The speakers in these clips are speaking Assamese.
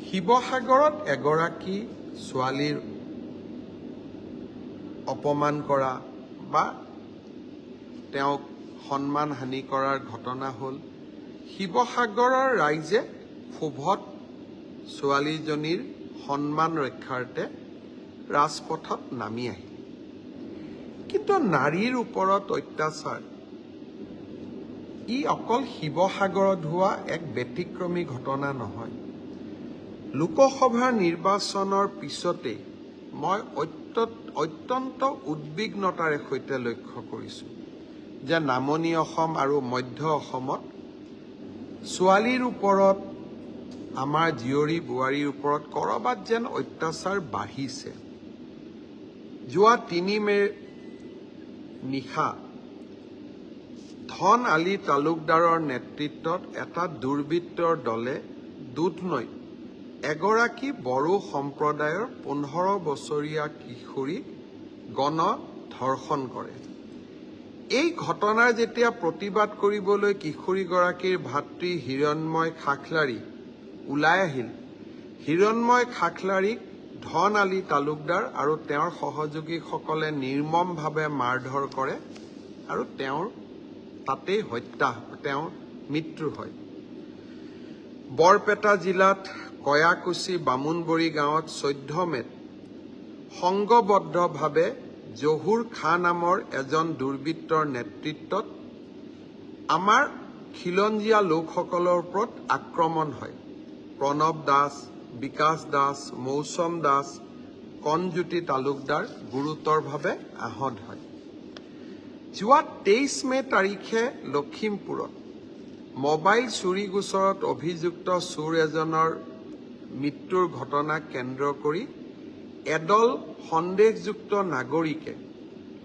শিৱসাগৰত এগৰাকী ছোৱালীৰ অপমান কৰা বা তেওঁক সন্মান হানি কৰাৰ ঘটনা হ'ল। শিৱসাগৰৰ ৰাইজে ক্ষোভত ছোৱালীজনীৰ সন্মান ৰক্ষাৰ্থে ৰাজপথত নামি আহিল। কিন্তু নাৰীৰ ওপৰত অত্যাচাৰ ই অকল শিৱসাগৰত হোৱা এক ব্যতিক্ৰমী ঘটনা নহয়। লোকসভাৰ নিৰ্বাচনৰ পিছতে মই অত্যন্ত উদ্বিগ্নতাৰে সৈতে লক্ষ্য কৰিছোঁ যে নামনি অসম আৰু মধ্য অসমত ছোৱালীৰ ওপৰত, আমাৰ জীয়ৰী বোৱাৰীৰ ওপৰত ক'ৰবাত যেন অত্যাচাৰ বাঢ়িছে। যোৱা ৩ মে'ৰ নিশা ধন আলী তালুকদাৰৰ নেতৃত্বত এটা দুৰ্বৃত্তৰ দলে দুধনৈত এগৰাকী বড়ো সম্প্ৰদায়ৰ 15 বছৰীয়া কিশোৰীক গণ ধৰ্ষণ কৰে। এই ঘটনাৰ যেতিয়া প্ৰতিবাদ কৰিবলৈ কিশোৰীগৰাকীৰ ভাতৃ হিৰণময় খাখলাৰী ওলাই আহিল, হিৰণময় খাখলাৰীক ধন আলী তালুকদাৰ আৰু তেওঁৰ সহযোগীসকলে নিৰ্মমভাৱে মাৰধৰ কৰে আৰু তেওঁৰ মৃত্যু হয়। বৰপেটা জিলাত কয়াকুছি বামুণবৰী গাঁৱত 14 মে'ত সংঘবদ্ধভাৱে জহুৰ খাঁ নামৰ এজন দুৰ্বৃত্তৰ নেতৃত্বত আমাৰ খিলঞ্জীয়া লোকসকলৰ ওপৰত আক্ৰমণ হয়। প্ৰণৱ দাস, বিকাশ দাস, মৌচম দাস, কণজ্যোতি তালুকদাৰ গুৰুতৰভাৱে আহত হয়। যোৱা 23 মে' তাৰিখে লখিমপুৰত মোবাইল চুৰি গোচৰত অভিযুক্ত চোৰ এজনৰ মৃত্যুৰ ঘটনাক কেন্দ্ৰ কৰি এদল সন্দেহযুক্ত নাগৰিকে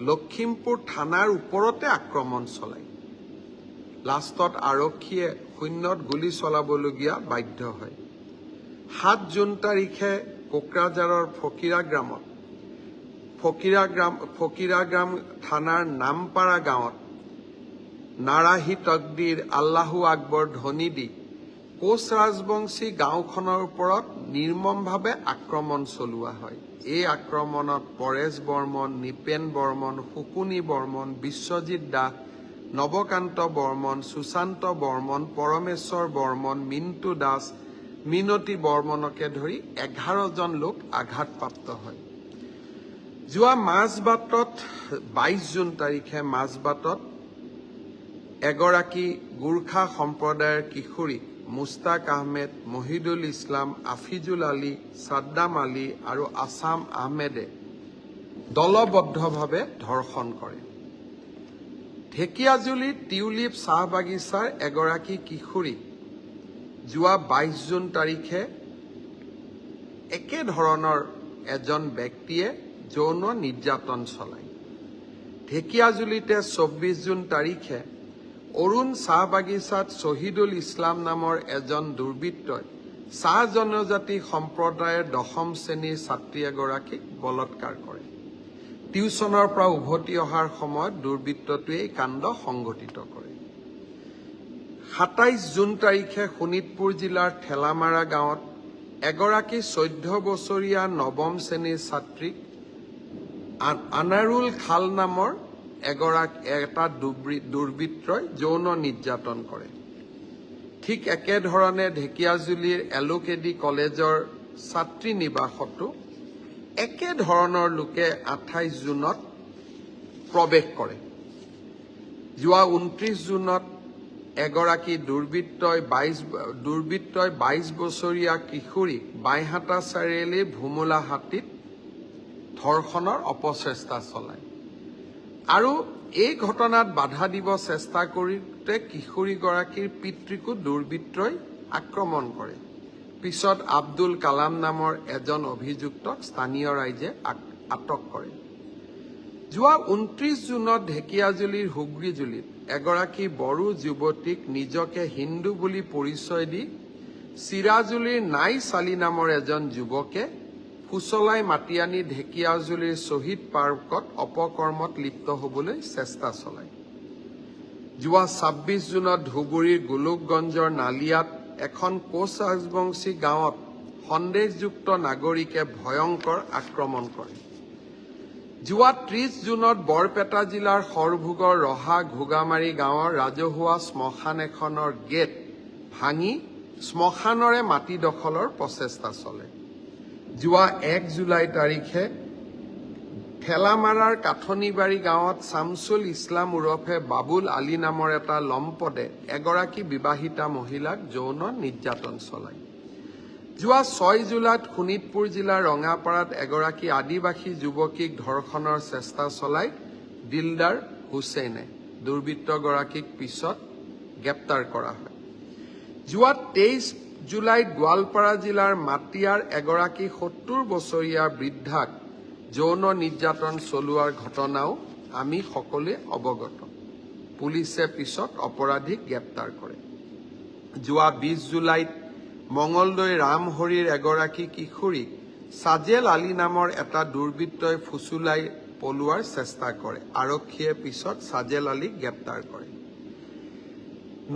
লখিমপুৰ থানাৰ ওপৰতে আক্ৰমণ চলায়। লাষ্টত আৰক্ষীয়ে শূন্যত গুলী চলাবলগীয়া বাধ্য হয়। 7 জুন তাৰিখে কোকৰাঝাৰৰ ফকিৰাগ্ৰাম থানাৰ নামপাৰা গাঁৱত নাৰাহী তকদিৰ আল্লাহু আকবৰ ধ্বনি দি কোচ ৰাজবংশী গাঁওখনৰ ওপৰত নিৰ্মমভাৱে আক্ৰমণ চলোৱা হয়। এই আক্ৰমণত পৰেশ বৰ্মন, নিপেন বৰ্মন, শুকুনি বৰ্মন, বিশ্বজিৎ দাস, নৱকান্ত বৰ্মন, সুশান্ত বৰ্মন, পৰমেশ্বৰ বৰ্মন, মিণ্টু দাস, মিনতী বৰ্মনকে ধৰি 11জন লোক আঘাতপ্ৰাপ্ত হয়। যোৱা মাজবাটত 22 জুন তাৰিখে মাজবাটত এগৰাকী গোৰ্খা সম্প্ৰদায়ৰ কিশোৰী মুস্তাক আহমেদ, মহিদুল ইছলাম, আফিজুল আলী, ছাদ্দাম আলী আৰু আছাম আহমেদে দলবদ্ধভাৱে ধৰ্ষণ কৰে। ঢেকিয়াজুলিৰ টিউলিপ চাহ বাগিচাৰ এগৰাকী কিশোৰী যোৱা 22 জুন তাৰিখে একেধৰণৰ এজন ব্যক্তিয়ে যৌন নিৰ্যাতন চলায়। ঢেকিয়াজুলিতে 24 জুন তাৰিখে অৰুণ চাহ বাগিচাত শ্বহীদুল ইছলাম নামৰ এজন দুৰ্বৃত্তই চাহ জনজাতি সম্প্ৰদায়ৰ 10ম শ্ৰেণীৰ ছাত্ৰী এগৰাকীক বলৎকাৰ কৰে। টিউচনৰ পৰা উভতি অহাৰ সময়ত দুৰ্বৃত্তটোৱে এই কাণ্ড সংঘটিত কৰে। 27 জুন তাৰিখে শোণিতপুৰ জিলাৰ ঠেলামাৰা গাঁৱত এগৰাকী 14 বছৰীয়া 9ম শ্ৰেণীৰ ছাত্ৰীক আনাৰুল খাল নামৰ এটা দুৰ্বৃত্তই যৌন নিৰ্যাতন কৰে। ঠিক একেধৰণে ঢেকিয়াজুলিৰ এলোকেডি কলেজৰ ছাত্ৰী নিবাসতো একেধৰণৰ লোকে 28 জুনত প্ৰৱেশ কৰে। যোৱা 29 জুনত এগৰাকী দুৰ্বৃত্তই 22 বছৰীয়া কিশোৰীক বাইহাটা চাৰিআলিৰ ভুমুলাহাটীত ধৰ্ষণৰ অপচেষ্টা চলায় আৰু এই ঘটনাত বাধা দিব চেষ্টা কৰোঁতে কিশোৰীগৰাকীৰ পিতৃকো দুৰ্বৃত্তই আক্ৰমণ কৰে। পিছত আব্দুল কালাম নামৰ এজন অভিযুক্তক স্থানীয় ৰাইজে আটক কৰে। যোৱা 29 জুনত ঢেকিয়াজুলিৰ হুগ্ৰীজুলিত এগৰাকী বড়ো যুৱতীক নিজকে হিন্দু বুলি পৰিচয় দি চিৰাজুলিৰ নাই চালি নামৰ এজন যুৱকে ফুচলাই মাতি আনি ঢেকিয়াজুলিৰ শ্বহীদ পাৰ্কত অপকৰ্মত লিপ্ত হ'বলৈ চেষ্টা চলায়। যোৱা 26 জুনত ধুবুৰীৰ গোলোকগঞ্জৰ নালিয়াত এখন কোচ ৰাজবংশী গাঁৱত সন্দেহযুক্ত নাগৰিকে ভয়ংকৰ আক্ৰমণ কৰে। যোৱা 30 জুনত বৰপেটা জিলাৰ সৰভোগৰ ৰহা ঘোগামাৰী গাঁৱৰ ৰাজহুৱা শ্মশান এখনৰ গেট ভাঙি শ্মশানৰে মাটি দখলৰ প্ৰচেষ্টা চলে। যোৱা 1 জুলাই তাৰিখে ঠেলামাৰাৰ কাঠনিবাৰী গাঁৱত শামছুল ইছলাম ওৰফে বাবুল আলী নামৰ এটা লম্পদে এগৰাকী বিবাহিতা মহিলাক যৌন নিৰ্যাতন চলায়। যোৱা 6 জুলাইত শোণিতপুৰ জিলাৰ ৰঙাপাৰাত এগৰাকী আদিবাসী যুৱতীক ধৰ্ষণৰ চেষ্টা চলাই দিলদাৰ হুছেইনে দুৰ্বৃত্তগৰাকীক পিছত গ্ৰেপ্তাৰ কৰা হয়। যোৱা 23 জুলাইত গোৱালপাৰা জিলাৰ মাটিয়াৰ এগৰাকী 70 বছৰীয়া বৃদ্ধাক যৌন নিৰ্যাতন চলোৱাৰ ঘটনাও আমি সকলোৱে অৱগত। পুলিচে পিছত অপৰাধীক গ্ৰেপ্তাৰ কৰে। যোৱা 20 জুলাইত মঙলদৈ ৰামহৰিৰ এগৰাকী কিশোৰীক সাজেল আলী নামৰ এটা দুৰ্বৃত্তই ফুচুলাই পলোৱাৰ চেষ্টা কৰে। আৰক্ষীয়ে পিছত সাজেল আলীক গ্ৰেপ্তাৰ কৰে।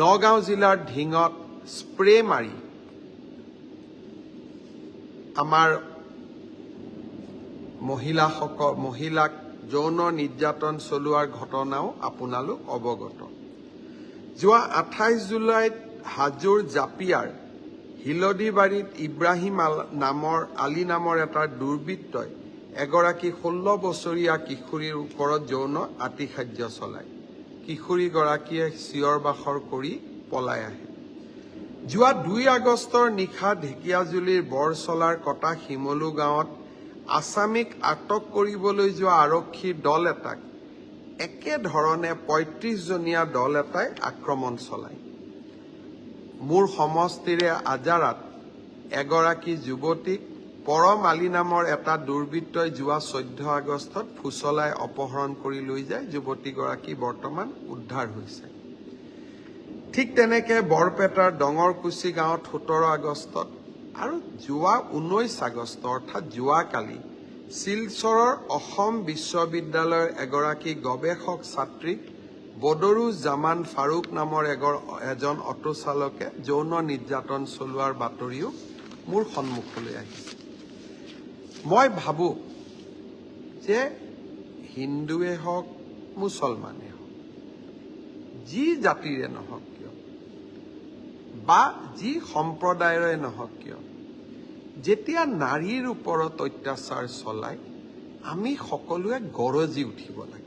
নগাঁও জিলাৰ ঢিঙত স্প্ৰে মাৰি আমাৰ মহিলাক যৌন নিৰ্যাতন চলোৱাৰ ঘটনাও আপোনালোক অৱগত। যোৱা 28 জুলাইত হাজোৰ জাপিয়াৰ হিলদিবাৰীত ইব্ৰাহিম আলী নামৰ এটা দুৰ্বৃত্তই এগৰাকী 16 বছৰীয়া কিশোৰীৰ ওপৰত যৌন আতিশায্য চলায়। কিশোৰীগৰাকীয়ে চিঞৰ বাখৰ কৰি পলাই আহে। যোৱা 2 আগষ্টৰ নিশা ঢেকিয়াজুলিৰ বৰচলাৰ কটা শিমলু গাঁৱত আছামীক আটক কৰিবলৈ যোৱা আৰক্ষীৰ দল এটাক একেধৰণে 35জনীয়া দল এটাই আক্ৰমণ চলায়। মোৰ সমষ্টিৰে আজাৰাত এগৰাকী যুৱতীক পৰম আলী নামৰ এটা দুৰ্বৃত্তই যোৱা 14 আগষ্টত ফুচলাই অপহৰণ কৰি লৈ যায়। যুৱতীগৰাকী বৰ্তমান উদ্ধাৰ হৈছে। ঠিক তেনেকে বৰপেটাৰ ডঙৰকুছি গাঁৱত 17 আগষ্টত আৰু যোৱা 19 আগষ্ট অৰ্থাৎ যোৱাকালি শিলচৰৰ অসম বিশ্ববিদ্যালয়ৰ এগৰাকী গৱেষক ছাত্ৰীক বদৰু জামান ফাৰুক নামৰ এজন অটো চালকে যৌন নিৰ্যাতন চলোৱাৰ বাতৰিও মোৰ সন্মুখলৈ আহিছে। মই ভাবো যে হিন্দুৱে হওক মুছলমানে হওক যি জাতিৰে নহওক কিয় বা যি সম্প্ৰদায়ৰে নহওক কিয়, যেতিয়া নাৰীৰ ওপৰত অত্যাচাৰ চলায় আমি সকলোৱে গৰজি উঠিব লাগে।